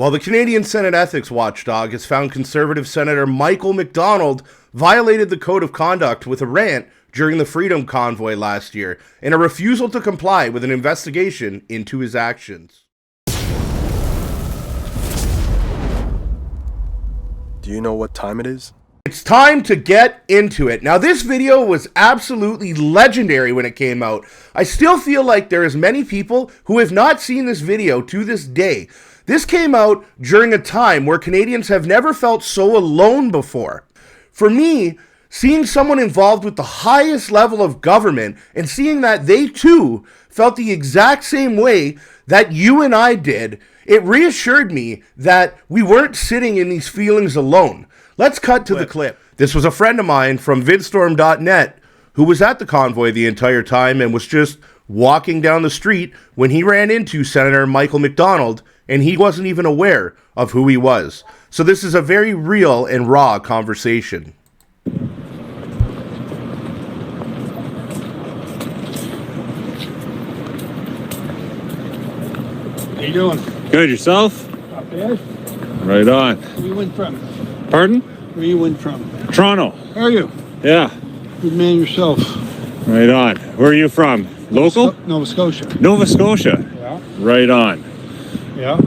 While the Canadian Senate ethics watchdog has found Conservative Senator Michael Macdonald violated the code of conduct with a rant during the Freedom Convoy last year and a refusal to comply with an investigation into his actions. Do you know what time it is? It's time to get into it. Now, this video was absolutely legendary when it came out. I still feel like there is many people who have not seen this video to this day. This came out during a time where Canadians have never felt so alone before. For me, seeing someone involved with the highest level of government and seeing that they too felt the exact same way that you and I did, it reassured me that we weren't sitting in these feelings alone. Let's cut to the clip. This was a friend of mine from vidstorm.net who was at the convoy the entire time and was just walking down the street when he ran into Senator Michael Macdonald, and he wasn't even aware of who he was. So this is a very real and raw conversation. How you doing? Good, yourself? Not bad. Right on. Where you went from? Pardon? Where you went from? Toronto. How are you? Yeah. Good man yourself. Right on. Where are you from? Local? Nova Scotia. Nova Scotia. Yeah. Right on. Yeah.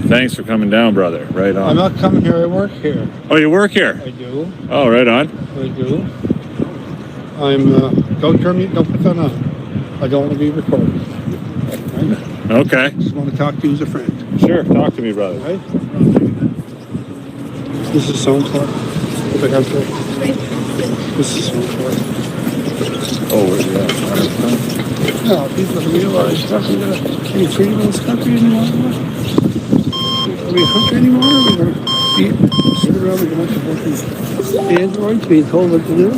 Thanks for coming down, brother. Right on. I'm not coming here. I work here. Oh, you work here? I do. Oh, right on. I do. Don't put that on. I don't want to be recorded. Right? Okay. Just want to talk to you as a friend. Sure. Talk to me, brother. Right? This is sound card. What I have to. This is sound card. Oh, yeah. No, people don't realize nothing that any freedom in this country anymore. Are we a country anymore? We're going to sit around with a bunch of fucking androids being told what to do?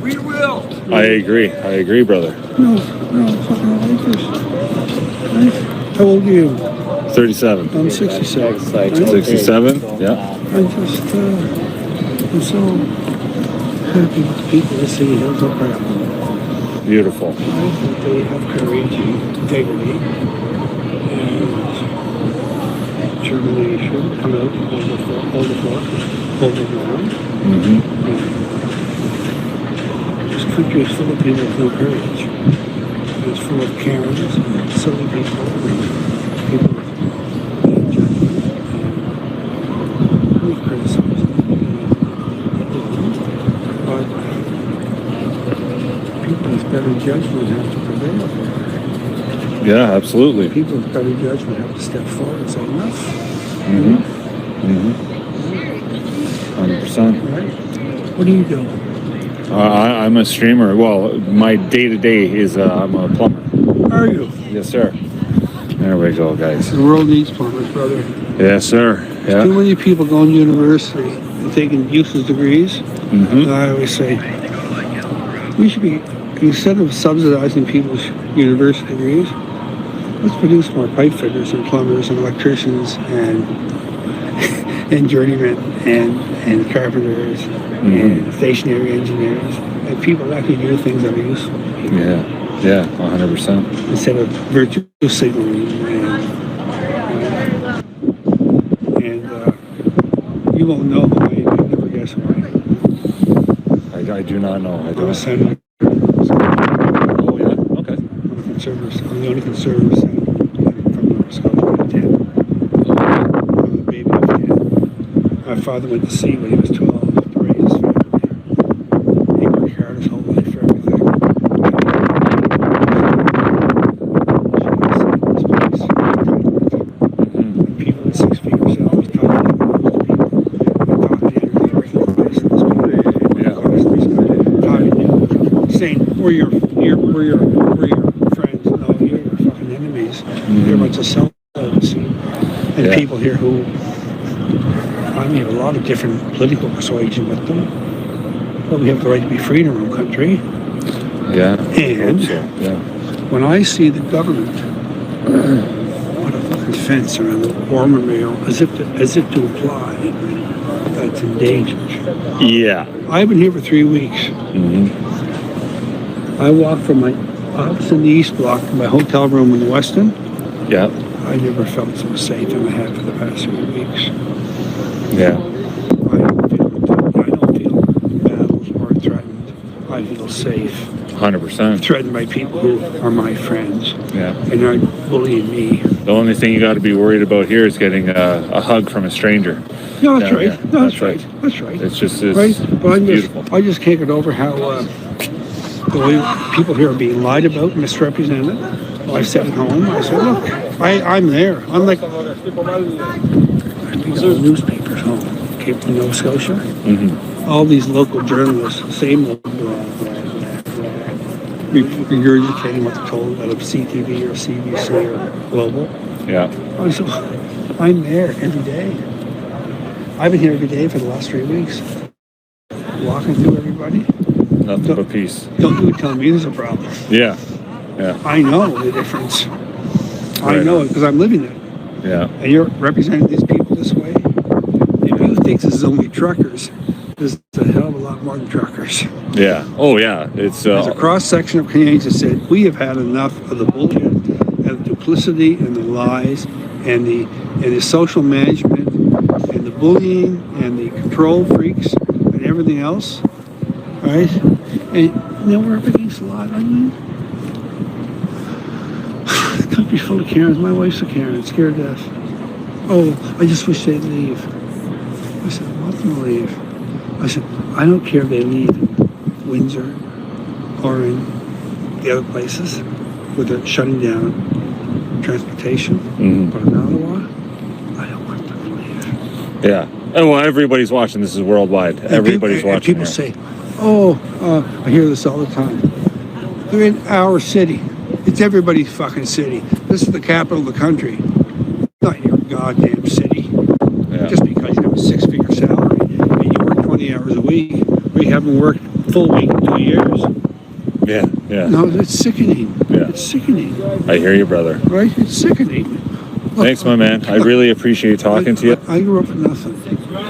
We will! I agree, brother. No, fucking I like this. Right? How old are you? 37. I'm 67. Right? 67? Yeah. I'm so happy with the people that see hills up around. Beautiful. I think they have courage and integrity and determination. Come out and hold the ground. Mm-hmm. This country is full of people with no courage. It's full of Karens and silly people and people with bad judgment. And we criticize them. But people with better judgment have to prevail. Yeah, absolutely. People with better judgment have to step forward and say enough. Mm-hmm. 100%. Right? What do you do? I'm a streamer. Well, my day-to-day is I'm a plumber. Are you? Yes, sir. There we go, guys. The world needs plumbers, brother. Yes, sir. Yeah. Too many people going to university and taking useless degrees. Mm-hmm. I always say, we should be, instead of subsidizing people's university degrees, let's produce more pipe fitters and plumbers and electricians and journeymen and carpenters and stationary engineers and people that actually do things that are useful to people. Yeah, 100%. Instead of virtue signaling and you won't know why, you can never guess why. I do not know. I I'm a don't. senator. Oh, yeah? Okay. I'm the only conservative senator from Nova Scotia. 10. I'm the baby of 10. My father went to sea when he was 12 to raise his family. He worked hard his whole life for everything. People at 6 feet are always talking to people. They're talking to the working class in this country. Yeah. Saying we're your friends. No, you're your fucking enemies. You're a bunch of sellouts and people here who I mean, have a lot of different political persuasion with them. But we have the right to be free in our own country. Yeah. And when I see the government put a fucking fence around the war memorial as if to imply that it's endangered. Yeah. I've been here for 3 weeks. Mm-hmm. I walked from my office in the East Block to my hotel room in the Weston. Yeah. I never felt so safe than I have for the past 3 weeks. Yeah. I don't feel battled or threatened. I feel safe. 100%. Threatened by people who are my friends. Yeah. And aren't bullying me. The only thing you got to be worried about here is getting a hug from a stranger. No, that's right. Yeah. No, that's right. That's right. It's just right. But beautiful. I just can't get over how the way people here are being lied about, misrepresented. I sat at home. I said, look, I'm there. I'm like, I read all the newspapers home. Came from Nova Scotia. Mm-hmm. All these local journalists, same old regurgitating what they're told out of CTV or CBC or Global. Yeah. I said, I'm there every day. I've been here every day for the last 3 weeks. Walking through everybody. Nothing but peace. Don't do it telling me there's a problem. Yeah. Yeah. I know the difference. Right. I know it because I'm living it. Yeah. And you're representing these people this way. If you think this is only truckers, there's a hell of a lot more than truckers. Yeah. Oh, yeah. It's There's a cross-section of Canadians that said, we have had enough of the bullshit and the duplicity and the lies and the social management and the bullying and the control freaks and everything else, right? And we're up against a lot. I mean, the country's full of Karens. My wife's a Karen, scared to death. Oh, I just wish they'd leave. I said, let them leave. I said, I don't care if they leave in Windsor or in the other places where they're shutting down transportation. Mm-hmm. But in Ottawa, I don't want them to leave. Yeah. And well, everybody's watching. This is worldwide. And Everybody's watching. People say, I hear this all the time. They're in our city. It's everybody's fucking city. This is the capital of the country. Not your goddamn city. Yeah. Just because you have a 6-figure salary and you work 20 hours a week, or you haven't worked full week in 2 years. Yeah. Yeah. No, it's sickening. Yeah. It's sickening. I hear you, brother. Right? It's sickening. Look, Thanks, my man. I really appreciate talking to you. I grew up with nothing.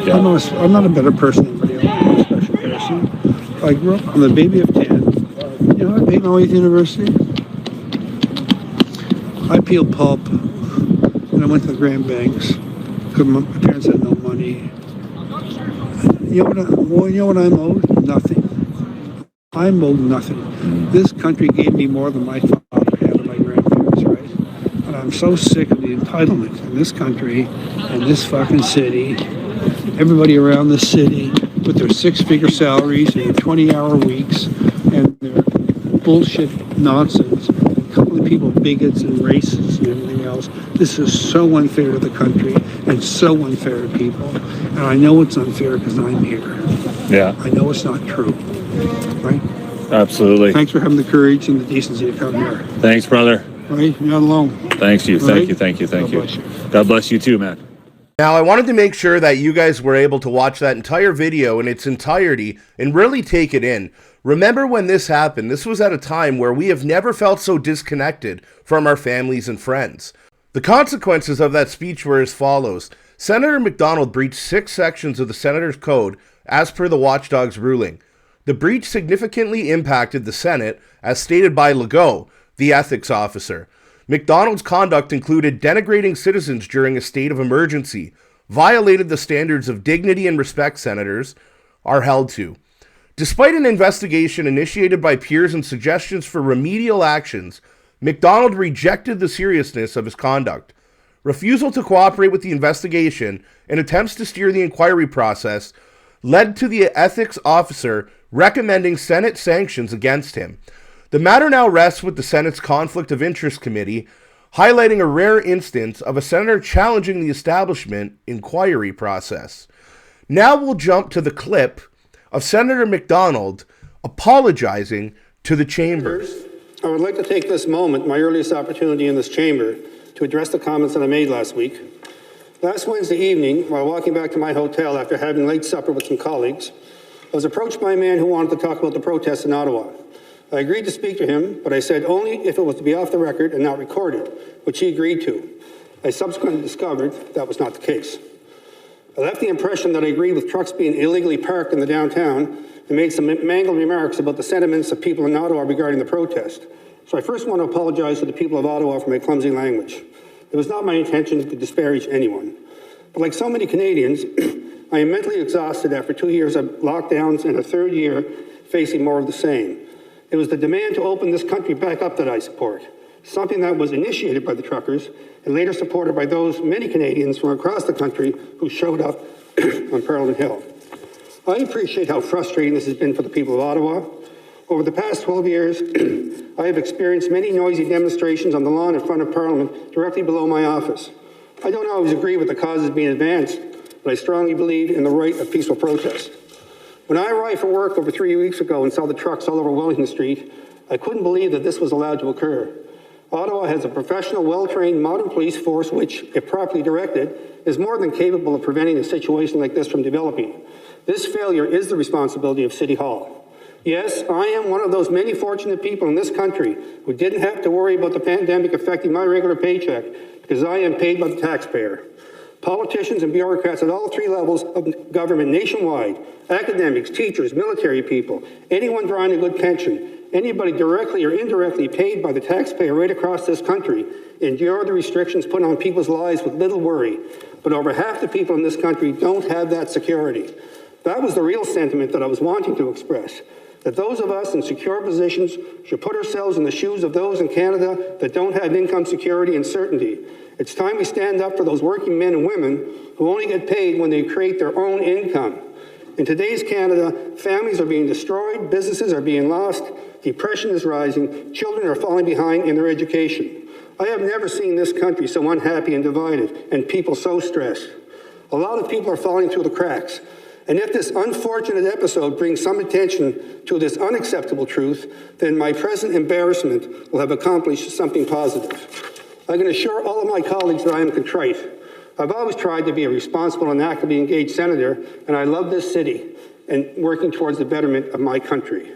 Yeah. I'm not a better person than anybody else. I'm a special person. I grew up, I'm the baby of 10. You know, I paid my way to university. I peeled pulp when I went to the Grand Banks because my parents had no money. You know what I'm owed? Nothing. I'm owed nothing. This country gave me more than my father had and my grandparents, right? And I'm so sick of the entitlement in this country and this fucking city. Everybody around this city with their 6-figure salaries and their 20-hour weeks and their bullshit nonsense. Calling people bigots and racists and everything else. This is so unfair to the country and so unfair to people. And I know it's unfair because I'm here. Yeah. I know it's not true. Right? Absolutely. Thanks for having the courage and the decency to come here. Thanks, brother. Right? You're not alone. Thanks you. Right? Thank you. God bless you. God bless you too, man. Now, I wanted to make sure that you guys were able to watch that entire video in its entirety and really take it in. Remember when this happened, this was at a time where we have never felt so disconnected from our families and friends. The consequences of that speech were as follows. Senator Macdonald breached 6 sections of the Senator's Code as per the watchdog's ruling. The breach significantly impacted the Senate, as stated by Legault, the ethics officer. Macdonald's conduct included denigrating citizens during a state of emergency, violated the standards of dignity and respect senators are held to. Despite an investigation initiated by peers and suggestions for remedial actions, Macdonald rejected the seriousness of his conduct. Refusal to cooperate with the investigation and attempts to steer the inquiry process led to the ethics officer recommending Senate sanctions against him. The matter now rests with the Senate's Conflict of Interest Committee, highlighting a rare instance of a senator challenging the establishment inquiry process. Now we'll jump to the clip of Senator Macdonald apologizing to the chamber. I would like to take this moment, my earliest opportunity in this chamber, to address the comments that I made last week. Last Wednesday evening, while walking back to my hotel after having late supper with some colleagues, I was approached by a man who wanted to talk about the protests in Ottawa. I agreed to speak to him, but I said only if it was to be off the record and not recorded, which he agreed to. I subsequently discovered that was not the case. I left the impression that I agreed with trucks being illegally parked in the downtown and made some mangled remarks about the sentiments of people in Ottawa regarding the protest. So I first want to apologize to the people of Ottawa for my clumsy language. It was not my intention to disparage anyone. But like so many Canadians, I am mentally exhausted after 2 years of lockdowns and a third year facing more of the same. It was the demand to open this country back up that I support, something that was initiated by the truckers and later supported by those many Canadians from across the country who showed up on Parliament Hill. I appreciate how frustrating this has been for the people of Ottawa. Over the past 12 years, I have experienced many noisy demonstrations on the lawn in front of Parliament directly below my office. I don't always agree with the causes being advanced, but I strongly believe in the right of peaceful protest. When I arrived for work over 3 weeks ago and saw the trucks all over Wellington Street, I couldn't believe that this was allowed to occur. Ottawa has a professional, well-trained, modern police force which, if properly directed, is more than capable of preventing a situation like this from developing. This failure is the responsibility of City Hall. Yes, I am one of those many fortunate people in this country who didn't have to worry about the pandemic affecting my regular paycheck because I am paid by the taxpayer. Politicians and bureaucrats at all three levels of government nationwide, academics, teachers, military people, anyone drawing a good pension, anybody directly or indirectly paid by the taxpayer right across this country, endure the restrictions put on people's lives with little worry. But over half the people in this country don't have that security. That was the real sentiment that I was wanting to express, that those of us in secure positions should put ourselves in the shoes of those in Canada that don't have income security and certainty. It's time we stand up for those working men and women who only get paid when they create their own income. In today's Canada, families are being destroyed, businesses are being lost, depression is rising, children are falling behind in their education. I have never seen this country so unhappy and divided, and people so stressed. A lot of people are falling through the cracks. And if this unfortunate episode brings some attention to this unacceptable truth, then my present embarrassment will have accomplished something positive. I can assure all of my colleagues that I am contrite. I've always tried to be a responsible and actively engaged senator, and I love this city and working towards the betterment of my country.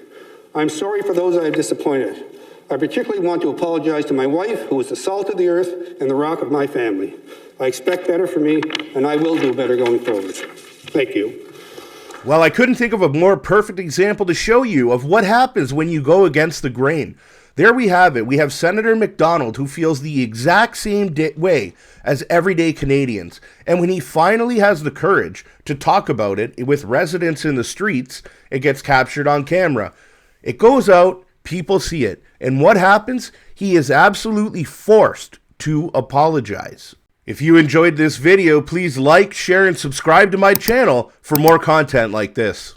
I'm sorry for those I have disappointed. I particularly want to apologize to my wife, who is the salt of the earth and the rock of my family. I expect better from me, and I will do better going forward. Thank you. Well, I couldn't think of a more perfect example to show you of what happens when you go against the grain. There we have it. We have Senator Macdonald, who feels the exact same way as everyday Canadians. And when he finally has the courage to talk about it with residents in the streets, it gets captured on camera. It goes out, people see it. And what happens? He is absolutely forced to apologize. If you enjoyed this video, please like, share, and subscribe to my channel for more content like this.